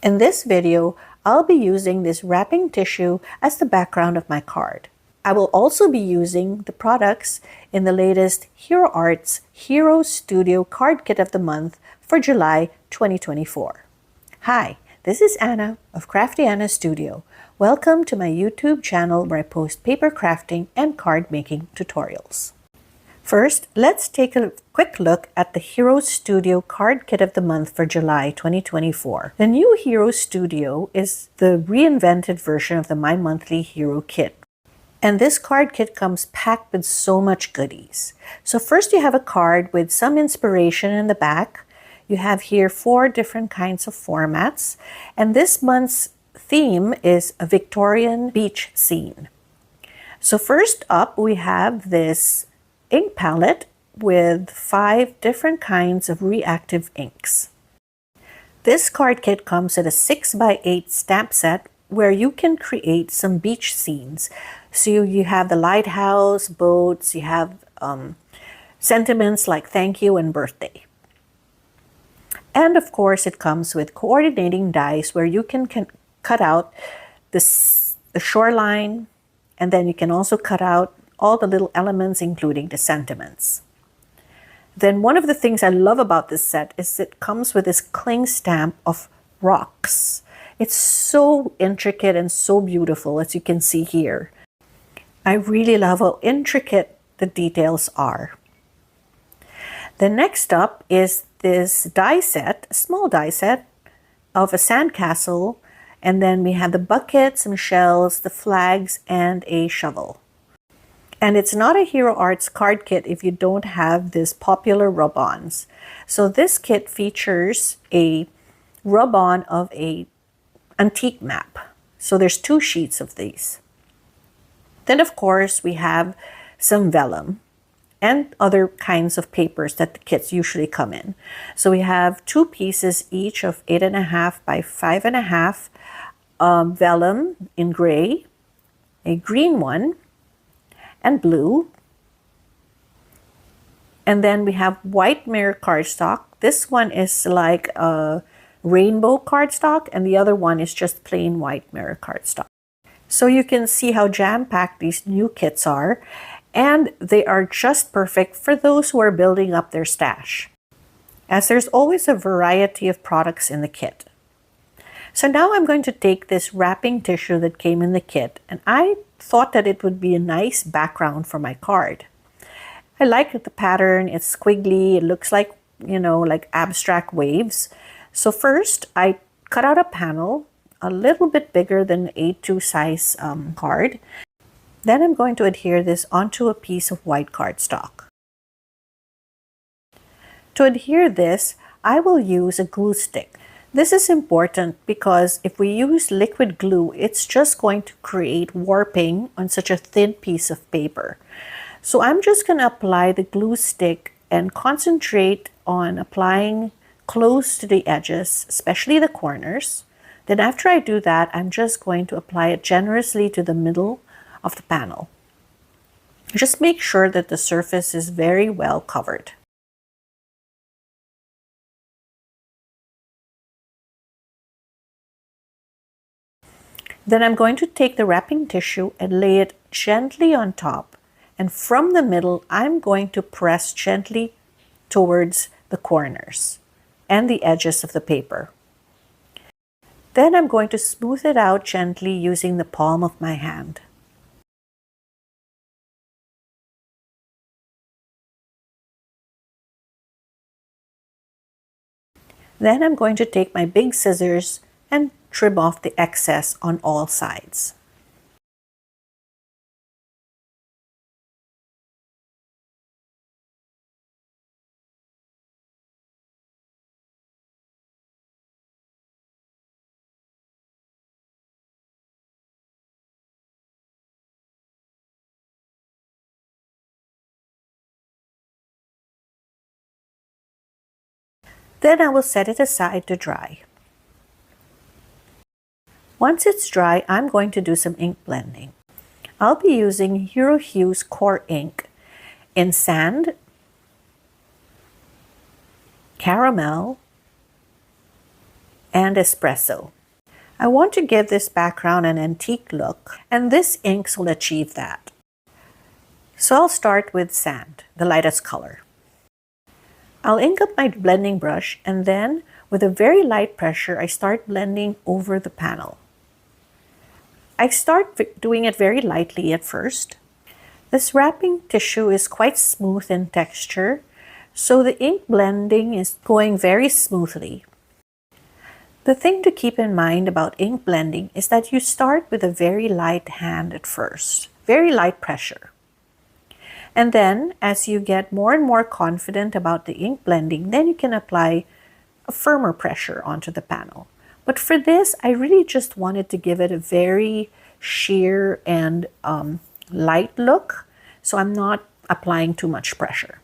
In this video, I'll be using this wrapping tissue as the background of my card. I will also be using the products in the latest Hero Arts Hero Studio Card Kit of the Month for July 2024. Hi, this is Anna of Crafty Anna Studio. Welcome to my YouTube channel where I post paper crafting and card making tutorials. First, let's take a quick look at the Hero Studio Card Kit of the Month for July 2024. The new Hero Studio is the reinvented version of the My Monthly Hero Kit. And this card kit comes packed with so much goodies. So first you have a card with some inspiration in the back. You have here 4 different kinds of formats. And this month's theme is a Victorian beach scene. So first up we have this ink palette with 5 different kinds of reactive inks. This card kit comes with a 6x8 stamp set where you can create some beach scenes. So you have the lighthouse, boats, you have sentiments like thank you and birthday. And of course it comes with coordinating dies where you can cut out the shoreline, and then you can also cut out all the little elements, including the sentiments. Then one of the things I love about this set is it comes with this cling stamp of rocks. It's so intricate and so beautiful, as you can see here. I really love how intricate the details are. The next up is this die set, a small die set of a sandcastle, and then we have the bucket, some shells, the flags, and a shovel. And it's not a Hero Arts card kit if you don't have this popular rub-ons. So this kit features a rub-on of a antique map. So there's 2 sheets of these. Then of course we have some vellum and other kinds of papers that the kits usually come in. So we have 2 pieces each of 8.5 by 5.5 vellum in gray, a green one, and blue. And then we have white mirror cardstock. This one is like a rainbow cardstock, and the other one is just plain white mirror cardstock. So you can see how jam-packed these new kits are, and they are just perfect for those who are building up their stash, as there's always a variety of products in the kit. So now I'm going to take this wrapping tissue that came in the kit, and I thought that it would be a nice background for my card. I like the pattern. It's squiggly. It looks like, like abstract waves. So first I cut out a panel a little bit bigger than A2 size card. Then I'm going to adhere this onto a piece of white cardstock. To adhere this, I will use a glue stick. This is important because if we use liquid glue, it's just going to create warping on such a thin piece of paper. So I'm just going to apply the glue stick and concentrate on applying close to the edges, especially the corners. Then after I do that, I'm just going to apply it generously to the middle of the panel. Just make sure that the surface is very well covered. Then I'm going to take the wrapping tissue and lay it gently on top. And from the middle, I'm going to press gently towards the corners and the edges of the paper. Then I'm going to smooth it out gently using the palm of my hand. Then I'm going to take my big scissors and trim off the excess on all sides. Then I will set it aside to dry. Once it's dry, I'm going to do some ink blending. I'll be using Hero Hues Core Ink in sand, caramel, and espresso. I want to give this background an antique look, and this inks will achieve that. So I'll start with sand, the lightest color. I'll ink up my blending brush, and then with a very light pressure, I start blending over the panel. I start doing it very lightly at first. This wrapping tissue is quite smooth in texture, so the ink blending is going very smoothly. The thing to keep in mind about ink blending is that you start with a very light hand at first, very light pressure. And then as you get more and more confident about the ink blending, then you can apply a firmer pressure onto the panel. But for this, I really just wanted to give it a very sheer and light look, so I'm not applying too much pressure.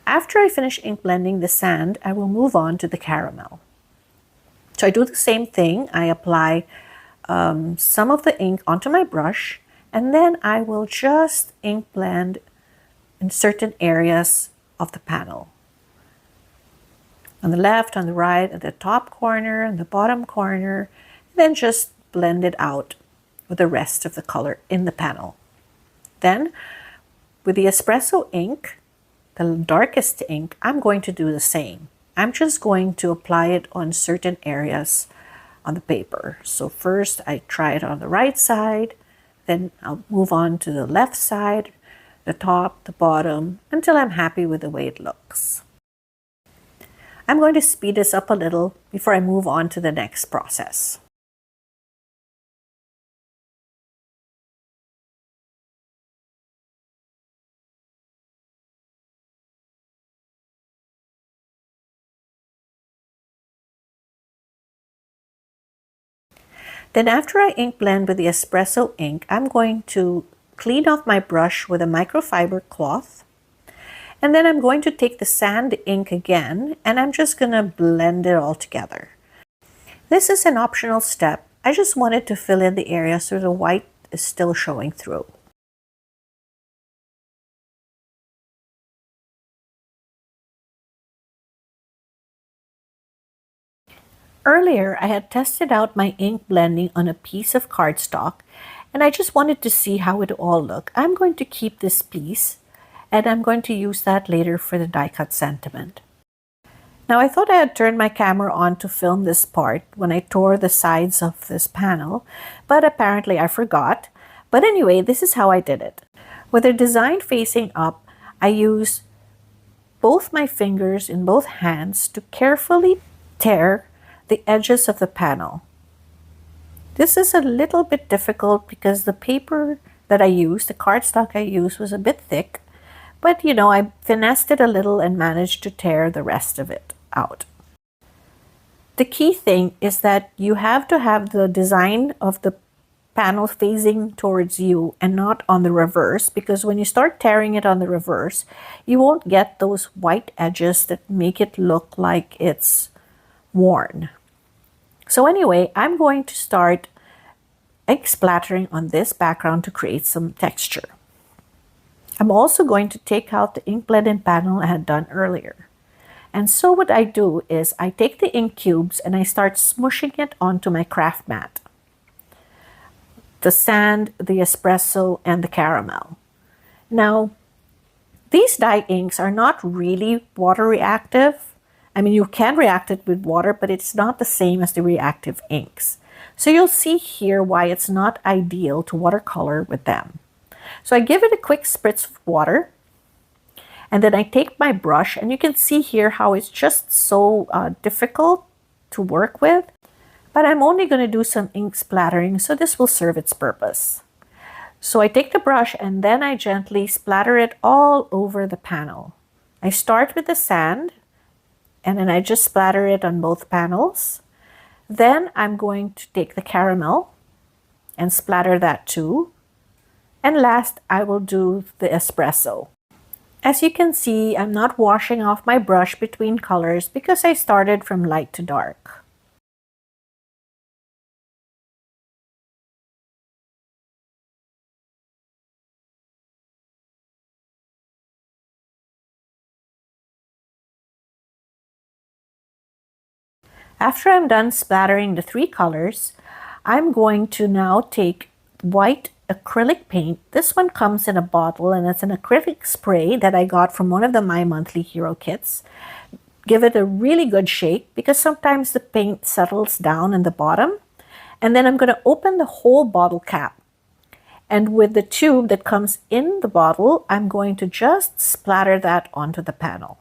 After I finish ink blending the sand, I will move on to the caramel. So I do the same thing. I apply some of the ink onto my brush, and then I will just ink blend in certain areas of the panel. On the left, on the right, at the top corner, and the bottom corner, then just blend it out with the rest of the color in the panel. Then, with the espresso ink, the darkest ink, I'm going to do the same. I'm just going to apply it on certain areas on the paper. So first I try it on the right side, then I'll move on to the left side, the top, the bottom, until I'm happy with the way it looks. I'm going to speed this up a little before I move on to the next process. Then after I ink blend with the espresso ink, I'm going to clean off my brush with a microfiber cloth. And then I'm going to take the sand ink again, and I'm just going to blend it all together. This is an optional step. I just wanted to fill in the area so the white is still showing through. Earlier, I had tested out my ink blending on a piece of cardstock, and I just wanted to see how it all looked. I'm going to keep this piece, and I'm going to use that later for the die cut sentiment. Now, I thought I had turned my camera on to film this part when I tore the sides of this panel, but apparently I forgot. But anyway, this is how I did it. With the design facing up, I used both my fingers in both hands to carefully tear the edges of the panel. This is a little bit difficult because the paper that I used, the cardstock I used, was a bit thick, but you know, I finessed it a little and managed to tear the rest of it out. The key thing is that you have to have the design of the panel facing towards you and not on the reverse, because when you start tearing it on the reverse, you won't get those white edges that make it look like it's worn. So anyway, I'm going to start ink splattering on this background to create some texture. I'm also going to take out the ink blending panel I had done earlier. And so what I do is I take the ink cubes and I start smushing it onto my craft mat. The sand, the espresso, and the caramel. Now, these dye inks are not really water reactive. I mean, you can react it with water, but it's not the same as the reactive inks. So you'll see here why it's not ideal to watercolor with them. So I give it a quick spritz of water, and then I take my brush, and you can see here how it's just so difficult to work with. But I'm only going to do some ink splattering, so this will serve its purpose. So I take the brush, and then I gently splatter it all over the panel. I start with the sand, and then I just splatter it on both panels. Then I'm going to take the caramel and splatter that too. And last, I will do the espresso. As you can see, I'm not washing off my brush between colors because I started from light to dark. After I'm done splattering the three colors, I'm going to now take white acrylic paint. This one comes in a bottle and it's an acrylic spray that I got from one of the My Monthly Hero kits. Give it a really good shake because sometimes the paint settles down in the bottom. And then I'm going to open the whole bottle cap. And with the tube that comes in the bottle, I'm going to just splatter that onto the panel.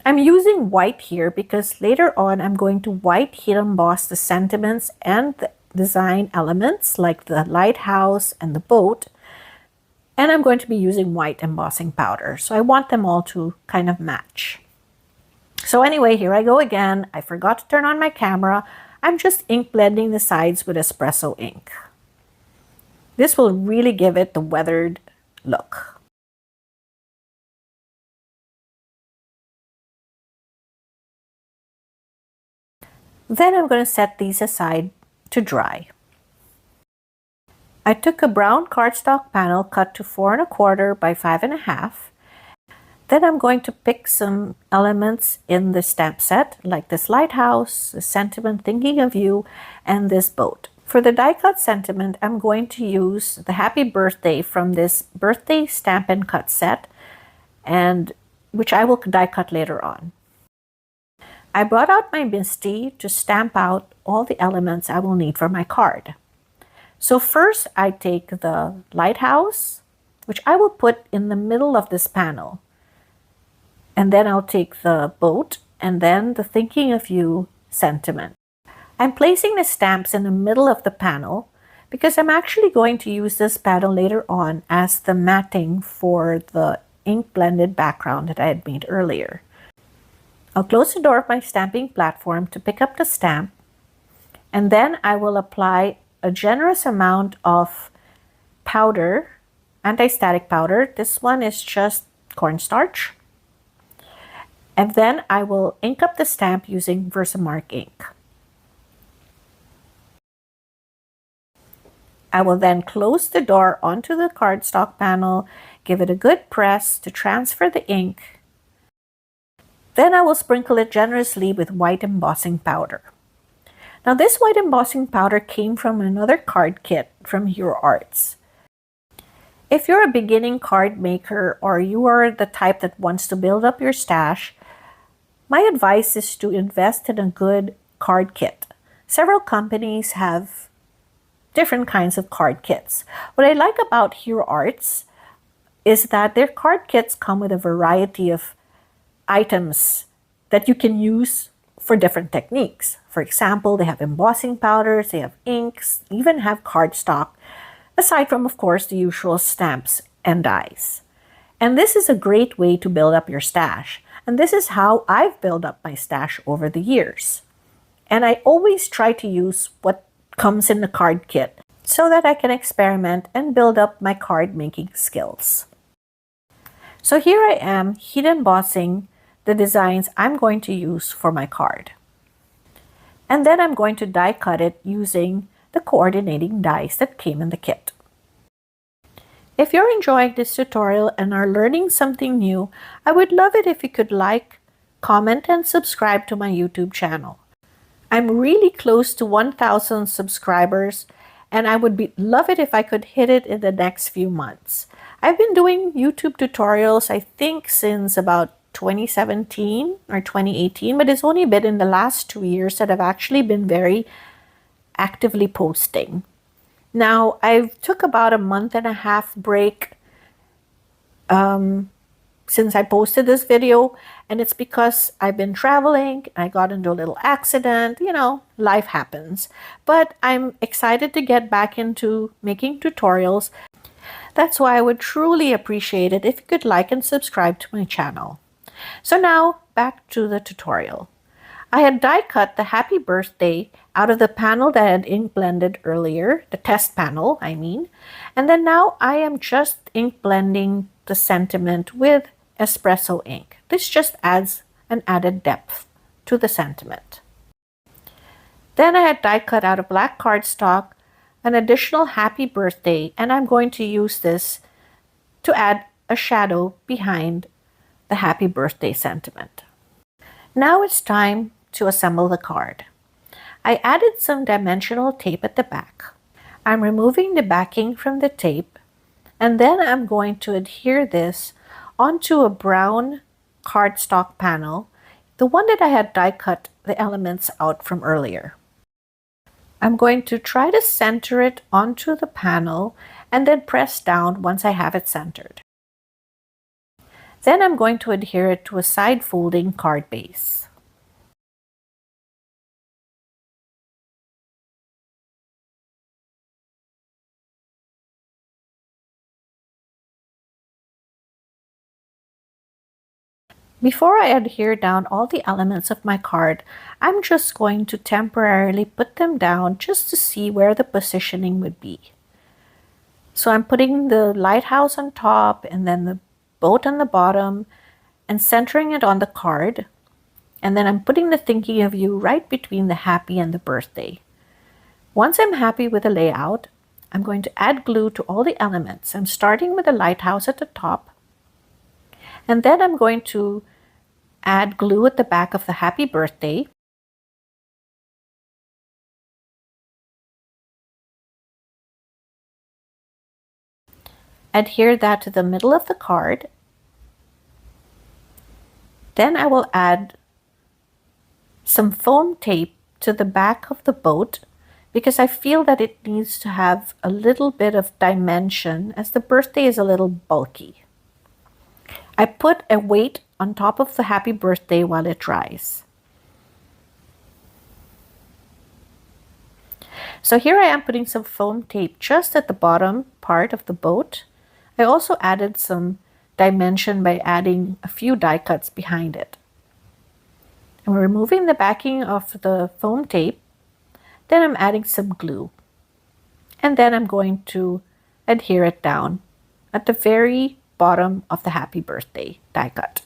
I'm using white here because later on I'm going to white heat emboss the sentiments and the design elements like the lighthouse and the boat. And I'm going to be using white embossing powder. So I want them all to kind of match. So anyway, here I go again. I forgot to turn on my camera. I'm just ink blending the sides with espresso ink. This will really give it the weathered look. Then I'm going to set these aside to dry. I took a brown cardstock panel cut to 4 1/4 by 5 1/2. Then I'm going to pick some elements in the stamp set, like this lighthouse, the sentiment thinking of you, and this boat. For the die cut sentiment, I'm going to use the happy birthday from this birthday stamp and cut set, and which I will die cut later on. I brought out my MISTI to stamp out all the elements I will need for my card. So first I take the lighthouse, which I will put in the middle of this panel. And then I'll take the boat and then the thinking of you sentiment. I'm placing the stamps in the middle of the panel because I'm actually going to use this panel later on as the matting for the ink blended background that I had made earlier. I'll close the door of my stamping platform to pick up the stamp, and then I will apply a generous amount of powder, anti-static powder. This one is just cornstarch. And then I will ink up the stamp using Versamark ink. I will then close the door onto the cardstock panel, give it a good press to transfer the ink. Then I will sprinkle it generously with white embossing powder. Now this white embossing powder came from another card kit from Hero Arts. If you're a beginning card maker or you are the type that wants to build up your stash, my advice is to invest in a good card kit. Several companies have different kinds of card kits. What I like about Hero Arts is that their card kits come with a variety of items that you can use for different techniques. For example, they have embossing powders, they have inks, even have cardstock, aside from, of course, the usual stamps and dies. And this is a great way to build up your stash. And this is how I've built up my stash over the years. And I always try to use what comes in the card kit so that I can experiment and build up my card making skills. So here I am heat embossing the designs I'm going to use for my card. And then I'm going to die cut it using the coordinating dies that came in the kit. If you're enjoying this tutorial and are learning something new, I would love it if you could like, comment, and subscribe to my YouTube channel. I'm really close to 1,000 subscribers, and I would love it if I could hit it in the next few months. I've been doing YouTube tutorials, I think, since about 2017 or 2018, but it's only been in the last 2 years that I've actually been very actively posting. Now, I took about a 1.5 month break since I posted this video, and it's because I've been traveling, I got into a little accident, you know, life happens. But I'm excited to get back into making tutorials. That's why I would truly appreciate it if you could like and subscribe to my channel. So now, back to the tutorial. I had die cut the happy birthday out of the panel that I had ink blended earlier, the test panel, I mean. And then now I am just ink blending the sentiment with espresso ink. This just adds an added depth to the sentiment. Then I had die cut out of black cardstock an additional happy birthday, and I'm going to use this to add a shadow behind the happy birthday sentiment. Now it's time to assemble the card. I added some dimensional tape at the back. I'm removing the backing from the tape, and then I'm going to adhere this onto a brown cardstock panel, the one that I had die cut the elements out from earlier. I'm going to try to center it onto the panel and then press down once I have it centered. Then I'm going to adhere it to a side folding card base. Before I adhere down all the elements of my card, I'm just going to temporarily put them down just to see where the positioning would be. So I'm putting the lighthouse on top and then the boat on the bottom and centering it on the card. And then I'm putting the thinking of you right between the happy and the birthday. Once I'm happy with the layout, I'm going to add glue to all the elements. I'm starting with the lighthouse at the top. And then I'm going to add glue at the back of the happy birthday. Adhere that to the middle of the card. Then I will add some foam tape to the back of the boat because I feel that it needs to have a little bit of dimension as the birthday is a little bulky. I put a weight on top of the happy birthday while it dries. So here I am putting some foam tape just at the bottom part of the boat. I also added some dimension by adding a few die cuts behind it. I'm removing the backing of the foam tape. Then I'm adding some glue. And then I'm going to adhere it down at the very bottom of the happy birthday die cut.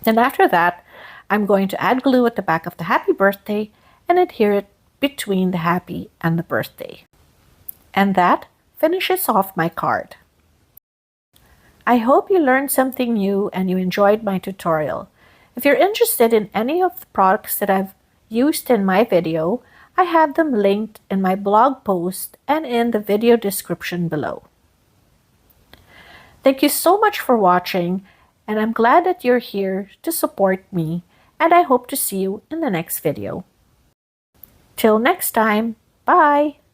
Then after that, I'm going to add glue at the back of the happy birthday and adhere it between the happy and the birthday. And that finishes off my card. I hope you learned something new and you enjoyed my tutorial. If you're interested in any of the products that I've used in my video, I have them linked in my blog post and in the video description below. Thank you so much for watching, and I'm glad that you're here to support me, and I hope to see you in the next video. Till next time, bye!